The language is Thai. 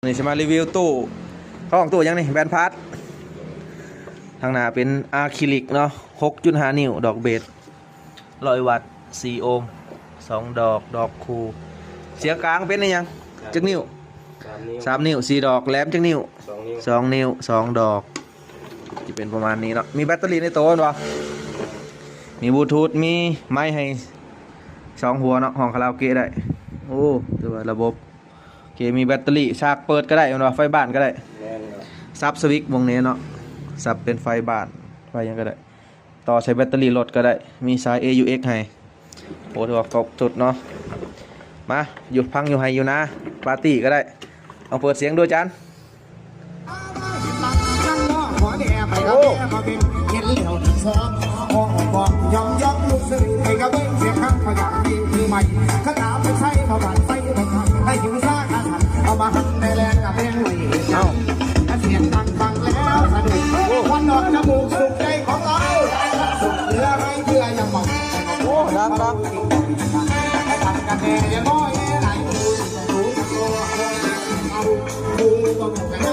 นี่จะมารีวิวตู้เขาของตู้ยังนี่แบรนด์พาร์ททางหน้าเป็นอะคริลิกเนาะ6.5 นิ้วดอกเบส100 วัตต์4 โอห์ม2 ดอกคูเสียงกลางเป็นอะไรยังจักนิ้ว3 นิ้ว4 ดอกแหลมจักนิ้ว2 นิ้ว2 ดอกจะเป็นประมาณนี้เนาะมีแบตเตอรี่ในตัวมั้ยมีบลูทูธมีไมค์ให้2 หัวเนาะห้องคาราโอเกะได้โอ้ตัวระบบโอเคมีแบตเตอรี่ชาร์จเปิดก็ได้เนาะไฟบ้านก็ได้ซับสวิตช์วงนี้เนาะซับเป็นไฟบ้านไฟยังก็ได้ต่อใช้แบตเตอรี่รถก็ได้มีสาย AUX ให้โอ้ถือว่าครบสุดเนาะมาอยู่พังอยู่ไฮอยู่นะปาร์ตี้ก็ได้เอาเปิดเสียงดูจานโอ้ยอมลูกสื่อให้กับเสียงข้างขยันดีใหม่ข้าตาไม่ใช่เขาบันไฟบังคับให้หิวซาอาถรรพ์เอามาหั่นในแรงกับแรงไหวเสียงดังฟังแล้วสะดุดวันนอนจมูกสุขใจของเราสุขเหลือให้เพื่อยังมองโอ้ดังทำกันแน่ยังน้อยไหลดูเอาดูก็มองกัน